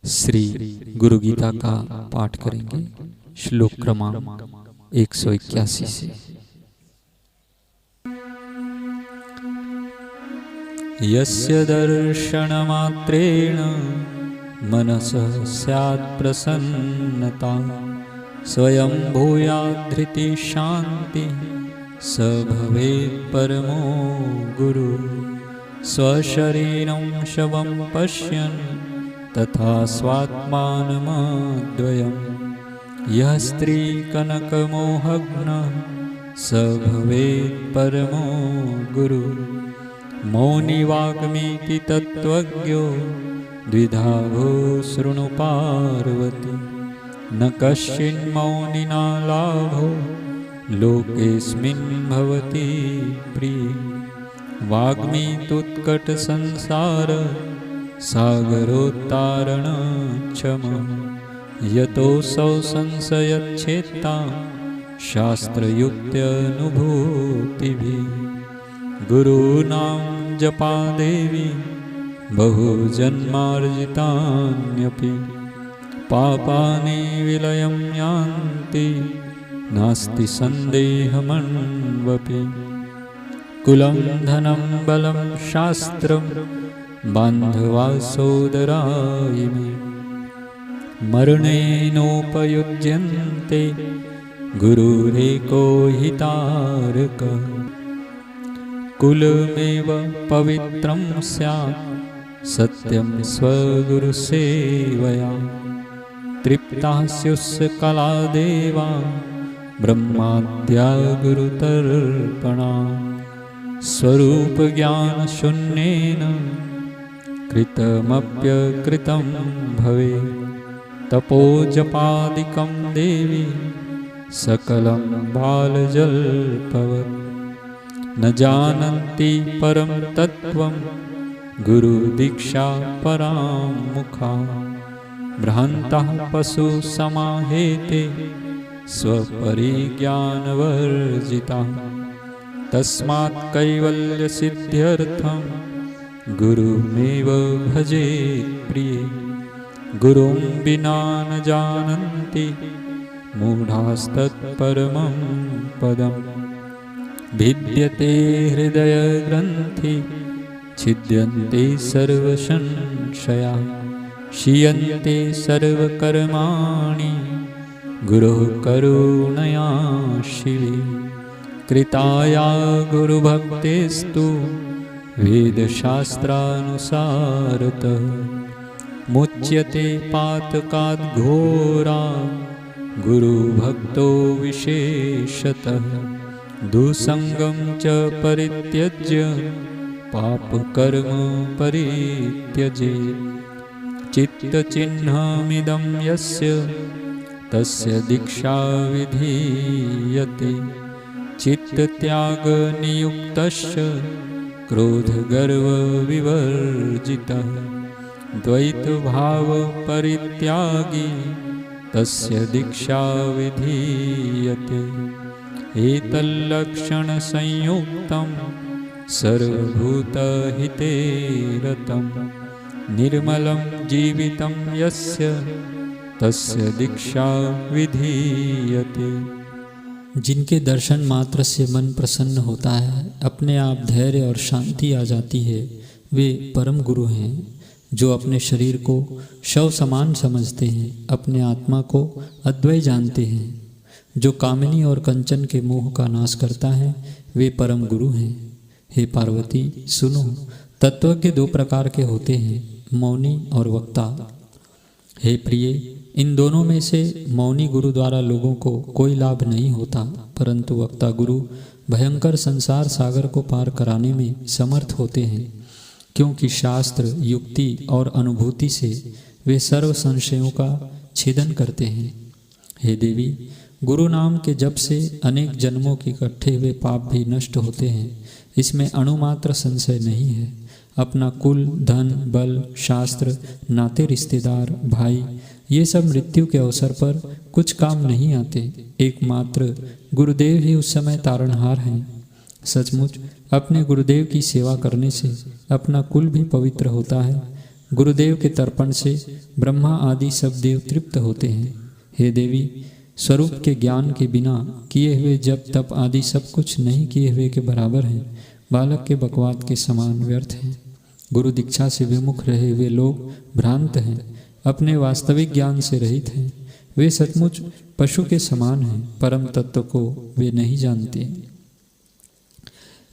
श्री गुरु गीता का पाठ करेंगे। श्लोक क्रमांक 181 से। यस्य दर्शनमात्रेण मनसः स्यात् प्रसन्नता स्वयं भूयाद्धृति शांति स भवेत् परमो गुरु। स्वशरीरं शवं पश्यन् तथा स्वात्मानमद्वयम् यः स्त्रीकनकमोहग्नः स भवेत् परमो गुरु। मौनी वाग्मीति तत्त्वज्ञो द्विधा भो शृणु पार्वती। न कश्चिन्मौनिना लाभो लोकेऽस्मिन् भवति प्रिय। वाग्मीतुत्कटसंसार सागरोत्तारणक्षमः यतोऽसौ संशयच्छेत्ता शास्त्रयुक्त्यनुभूतिभिः। गुरूणां जपादेवी बहुजन्मार्जितान्यपि पापानि विलयं यान्ति नास्ति सन्देहमन्वपि। कुलं धनं बलं शास्त्रं बान्धवा सोदरायिमे मरणेनोपयुज्यन्ते गुरुरेको हि तारकः। कुलमेव पवित्रं स्यात् सत्यं स्वगुरुसेवया। तृप्ताः स्युः कलादेवा ब्रह्माद्या गुरुतर्पणा। स्वरूपज्ञानशून्येन कृतमप्यकृतं भवेत्। तपोजपादिकं देवी सकलं बालजल्पवत्। न जानन्ति परं तत्त्वं गुरुदीक्षा परां मुखा। भ्रान्तः पशुसमाहेते स्वपरिज्ञानवर्जिताः। तस्मात् कैवल्यसिद्ध्यर्थं गुरुमेव भजेत् प्रिये। गुरुं विना न जानन्ति मूढास्तत्परमं पदम्। भिद्यते हृदयग्रन्थि छिद्यन्ते सर्वसंशया। क्षीयन्ते सर्वकर्माणि गुरोः करुणया शिवे। कृताया गुरुभक्तेस्तु वेदशास्त्रानुसारतः। मुच्यते पातकात् घोरा गुरुभक्तो विशेषतः। दुसंगं च परित्यज्य पापकर्म परित्यजेत्। चित्तचिह्नमिदं यस्य तस्य दीक्षा विधीयते। चित्तत्यागनियुक्तश्च क्रोधगर्वविवर्जितः। द्वैतभावपरित्यागी तस्य दीक्षा विधीयते। एतल्लक्षणसंयुक्तं सर्वभूतहिते रतं। निर्मलं जीवितं यस्य तस्य दीक्षा विधीयते। जिनके दर्शन मात्र से मन प्रसन्न होता है, अपने आप धैर्य और शांति आ जाती है, वे परम गुरु हैं। जो अपने शरीर को शव समान समझते हैं, अपने आत्मा को अद्वय जानते हैं, जो कामिनी और कंचन के मोह का नाश करता है, वे परम गुरु हैं। हे पार्वती सुनो, तत्वज्ञ दो प्रकार के होते हैं, मौनी और वक्ता। हे प्रिय, इन दोनों में से मौनी गुरु द्वारा लोगों को कोई लाभ नहीं होता, परंतु वक्ता गुरु भयंकर संसार सागर को पार कराने में समर्थ होते हैं, क्योंकि शास्त्र, युक्ति और अनुभूति से वे सर्व संशयों का छेदन करते हैं। हे देवी, गुरु नाम के जप से अनेक जन्मों के इकट्ठे हुए पाप भी नष्ट होते हैं, इसमें अणुमात्र संशय नहीं है। अपना कुल, धन, बल, शास्त्र, नाते रिश्तेदार, भाई, ये सब मृत्यु के अवसर पर कुछ काम नहीं आते। एकमात्र गुरुदेव ही उस समय तारणहार हैं। सचमुच अपने गुरुदेव की सेवा करने से अपना कुल भी पवित्र होता है, गुरुदेव के तर्पण से ब्रह्मा आदि सब देव तृप्त होते हैं। हे देवी, स्वरूप के ज्ञान के बिना किए हुए जप तप आदि सब कुछ नहीं किए हुए के बराबर हैं, बालक के बकवाद के समान व्यर्थ हैं। गुरु दीक्षा से विमुख रहे हुए लोग भ्रांत हैं, अपने वास्तविक ज्ञान से रहित हैं। वे सचमुच पशु के समान हैं, परम तत्व को वे नहीं जानते।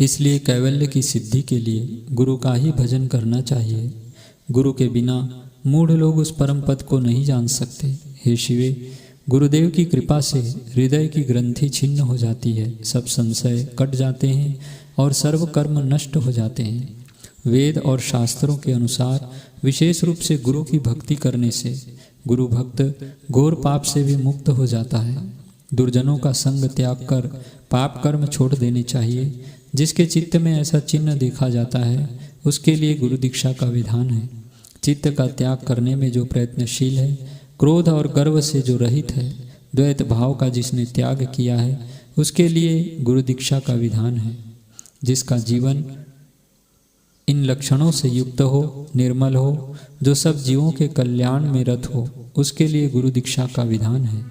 इसलिए कैवल्य की सिद्धि के लिए गुरु का ही भजन करना चाहिए। गुरु के बिना मूढ़ लोग उस परम पद को नहीं जान सकते। हे शिवे, गुरुदेव की कृपा से हृदय की ग्रंथि छिन्न हो जाती है, सब संशय कट जाते हैं और सर्व कर्म नष्ट हो जाते हैं। वेद और शास्त्रों के अनुसार विशेष रूप से गुरु की भक्ति करने से गुरु भक्त घोर पाप से भी मुक्त हो जाता है। दुर्जनों का संग त्याग कर पाप कर्म छोड़ देने चाहिए। जिसके चित्त में ऐसा चिन्ह देखा जाता है उसके लिए गुरु दीक्षा का विधान है। चित्त का त्याग करने में जो प्रयत्नशील है, क्रोध और गर्व से जो रहित है, द्वैत भाव का जिसने त्याग किया है, उसके लिए गुरु दीक्षा का विधान है। जिसका जीवन इन लक्षणों से युक्त हो, निर्मल हो, जो सब जीवों के कल्याण में रत हो, उसके लिए गुरु दीक्षा का विधान है।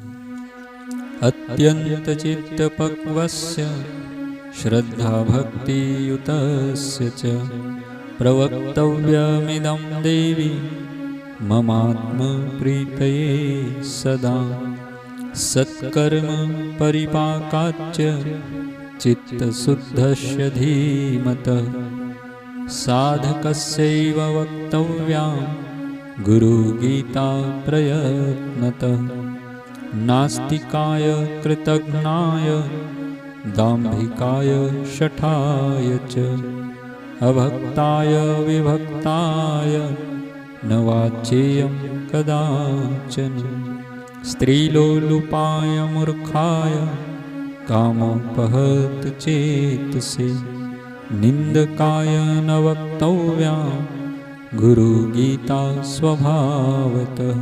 अत्यंत चित्त पक्वस्य श्रद्धा भक्ति युतस्य च प्रवक्तव्यमिदं देवी ममात्म प्रीतये सदा सत्कर्म परिपाकाच्च चित्तशुद्धस्य धीमतः साधकस्यैव वक्तव्या गुरुगीता प्रयत्नतः नास्तिकाय कृतघ्नाय दाम्भिकाय शठाय च अभक्ताय विभक्ताय न वाच्येयं कदाचन स्त्रीलोलुपाय मूर्खाय कामोपहत चेतसे निंदकाय न वक्तव्या गुरुगीता स्वभावतः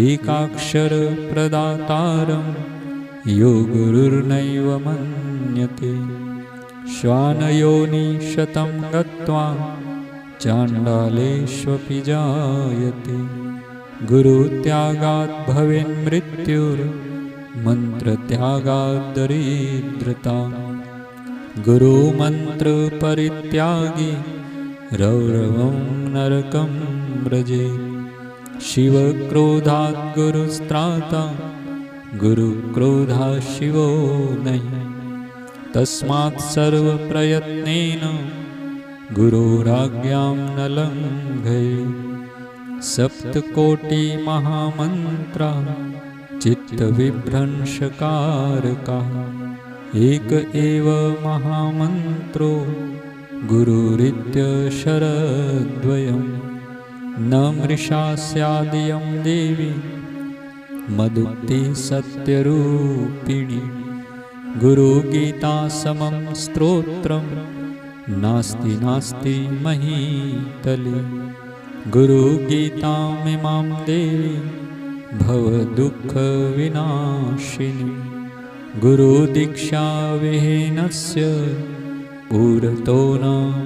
एकाक्षर प्रदातारं यो गुरुर्नैव मन्यते श्वानयोनि शतं गत्वा चाण्डालेष्वपि जायते गुरुत्यागात् भवेन्मृत्युर्मन्त्रत्यागात् दरिद्रता गुरुमन्त्रपरित्यागी रौरवं नरकं व्रजेत् शिवक्रोधात् गुरुस्त्राता गुरुक्रोधात् शिवो नहि तस्मात् सर्वप्रयत्नेन गुरोराज्ञां न लङ्घयेत् सप्तकोटि महामन्त्रा चित्तविभ्रंशकारकाः एक एव महामन्त्रो गुरुरित्यक्षरद्वयं न मृषा स्यादियं देवी मदुक्ति सत्यरूपिणी गुरुगीता समं स्तोत्रं नास्ति नास्ति महीतले गुरुगीतामिमां देवी भवदुःखविनाशिनी गुरुदीक्षा विहीनस्य पुरतो न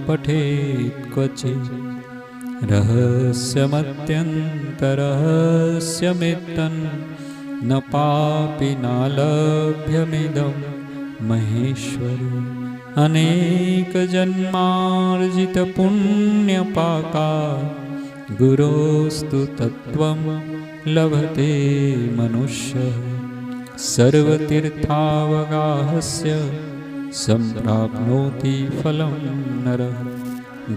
पठेत् क्वचित् रहस्यमत्यन्तरहस्यमित्तं न पापिना लभ्यमिदं महेश्वरी अनेकजन्मार्जितपुण्यपाका गुरोस्तु तत्त्वं लभते मनुष्यः सर्वतीर्थावगाहस्य सम्प्राप्नोति फलं नरः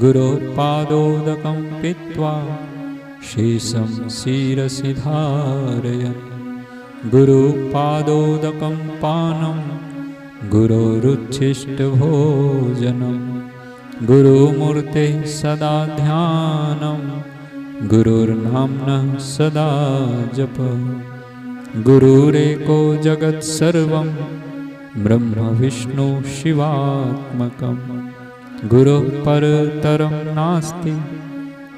गुरोपादोदकं पीत्वा शेषं शिरसि धारयन् गुरुपादोदकं पानं गुरोरुच्छिष्टभोजनं गुरुमूर्तेः सदा ध्यानं गुरुर्नाम्नः सदा जपः गुरुरेको जगत्सर्वं ब्रह्म विष्णु शिवात्मकं गुरोः परतरं नास्ति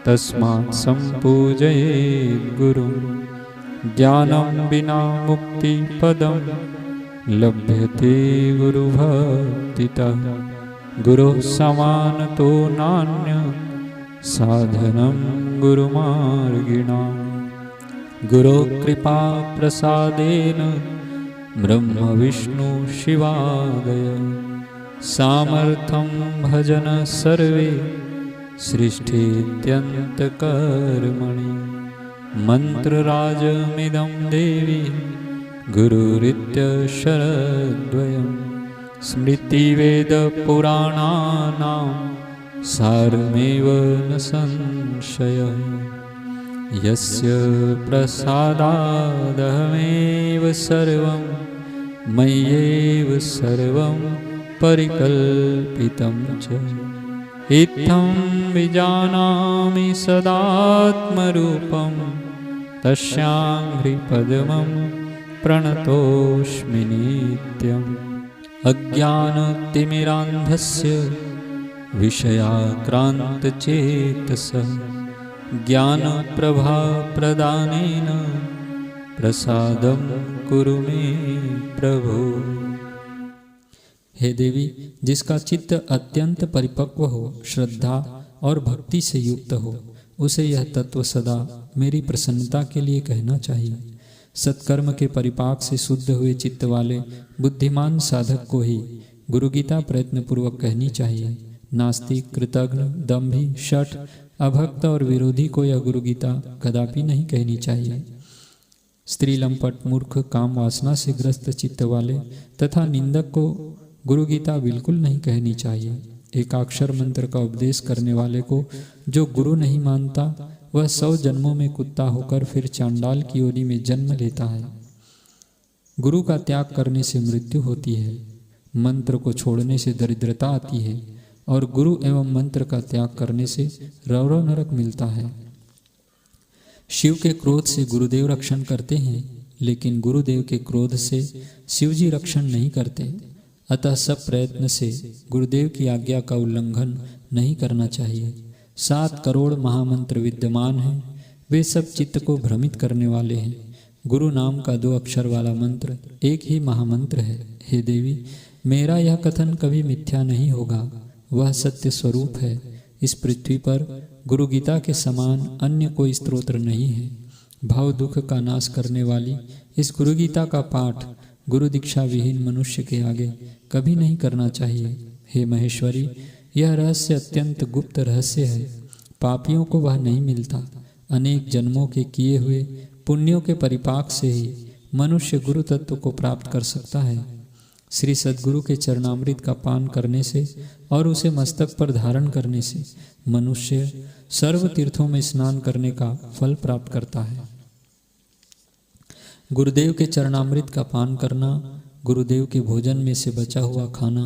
तस्मात् सम्पूजयेत् गुरुं ज्ञानं विना मुक्तिपदं लभ्यते गुरुभक्तितः गुरोः समानतो नान्यः साधनं गुरुमार्गिणां गुरोकृपा प्रसादेन ब्रह्म विष्णु शिवादय सामर्थ्यं भजन सर्वे सृष्टित्यन्तकर्मणि मन्त्रराजमिदं देवी गुरुरित्यक्षरद्वयं स्मृतिवेदपुराणानां सारमेव न संशयः यस्य प्रसादादहमेव सर्वं मय्येव सर्वं परिकल्पितं च इत्थं विजानामि सदात्मरूपं तस्यां ह्रिपद्मं प्रणतोऽस्मि नित्यम् अज्ञानतिमिरान्धस्य विषयाक्रान्तचेतसः ज्ञानप्रभाप्रदानेन प्रसादं कुरु मे प्रभो। हे देवी, जिसका चित्त अत्यंत परिपक्व हो, श्रद्धा और भक्ति से युक्त हो, उसे यह तत्व सदा मेरी प्रसन्नता के लिए कहना चाहिए। सत्कर्म के परिपाक से शुद्ध हुए चित्त वाले बुद्धिमान साधक को ही गुरुगीता प्रयत्नपूर्वक कहनी चाहिए। नास्तिक, कृतघ्न, दंभी, शठ, अभक्त और विरोधी को यह गुरुगीता कदापि नहीं कहनी चाहिए। स्त्री, लंपट, मूर्ख, काम वासना से ग्रस्त चित्त वाले तथा निंदक को गुरुगीता बिल्कुल नहीं कहनी चाहिए। एकाक्षर मंत्र का उपदेश करने वाले को जो गुरु नहीं मानता, वह 100 जन्मों में कुत्ता होकर फिर चांडाल की योनि में जन्म लेता है। गुरु का त्याग करने से मृत्यु होती है, मंत्र को छोड़ने से दरिद्रता आती है और गुरु एवं मंत्र का त्याग करने से रौरव नरक मिलता है। शिव के क्रोध से गुरुदेव रक्षण करते हैं, लेकिन गुरुदेव के क्रोध से शिवजी रक्षण नहीं करते। अतः सब प्रयत्न से गुरुदेव की आज्ञा का उल्लंघन नहीं करना चाहिए। 7 करोड़ महामंत्र विद्यमान हैं, वे सब चित्त को भ्रमित करने वाले हैं। गुरु नाम का 2 अक्षर वाला मंत्र एक ही महामंत्र है। हे देवी, मेरा यह कथन कभी मिथ्या नहीं होगा, वह सत्य स्वरूप है। इस पृथ्वी पर गुरु गीता के समान अन्य कोई स्तोत्र नहीं है। भाव दुख का नाश करने वाली इस गुरु गीता का पाठ गुरु दीक्षा विहीन मनुष्य के आगे कभी नहीं करना चाहिए। हे महेश्वरी, यह रहस्य अत्यंत गुप्त रहस्य है, पापियों को वह नहीं मिलता। अनेक जन्मों के किए हुए पुण्यों के परिपाक से ही मनुष्य गुरु तत्व को प्राप्त कर सकता है। श्री सद्गुरु के चरणामृत का पान करने से और उसे मस्तक पर धारण करने से मनुष्य सर्व तीर्थों में स्नान करने का फल प्राप्त करता है। गुरुदेव के चरणामृत का पान करना, गुरुदेव के भोजन में से बचा हुआ खाना,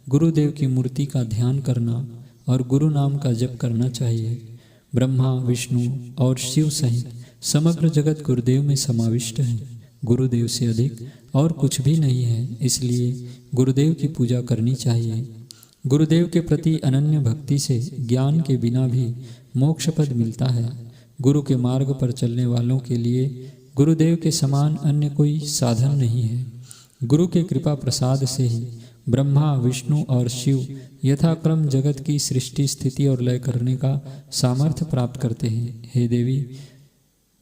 गुरुदेव की मूर्ति का ध्यान करना और गुरु नाम का जप करना चाहिए। ब्रह्मा, विष्णु और शिव सहित समग्र जगत गुरुदेव में समाविष्ट है। गुरुदेव से अधिक और कुछ भी नहीं है, इसलिए गुरुदेव की पूजा करनी चाहिए। गुरुदेव के प्रति अनन्य भक्ति से ज्ञान के बिना भी मोक्ष पद मिलता है। गुरु के मार्ग पर चलने वालों के लिए गुरुदेव के समान अन्य कोई साधन नहीं है। गुरु के कृपा प्रसाद से ही ब्रह्मा, विष्णु और शिव यथाक्रम जगत की सृष्टि, स्थिति और लय करने का सामर्थ्य प्राप्त करते हैं। हे देवी,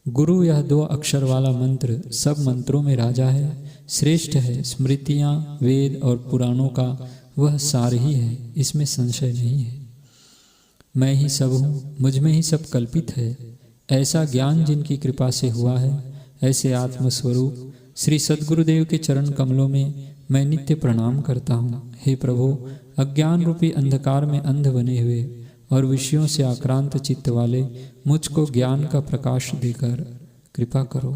गुरु यह 2 अक्षर वाला मंत्र सब मंत्रों में राजा है, श्रेष्ठ है। स्मृतियाँ, वेद और पुराणों का वह सार ही है, इसमें संशय नहीं है। मैं ही सब हूँ, मुझ में ही सब कल्पित है, ऐसा ज्ञान जिनकी कृपा से हुआ है, ऐसे आत्मस्वरूप श्री सद्गुरुदेव के चरण कमलों में मैं नित्य प्रणाम करता हूँ। हे प्रभु, अज्ञान रूपी अंधकार में अंध बने हुए और विषयों से आक्रांत चित्त वाले मुझको ज्ञान का प्रकाश देकर कृपा करो।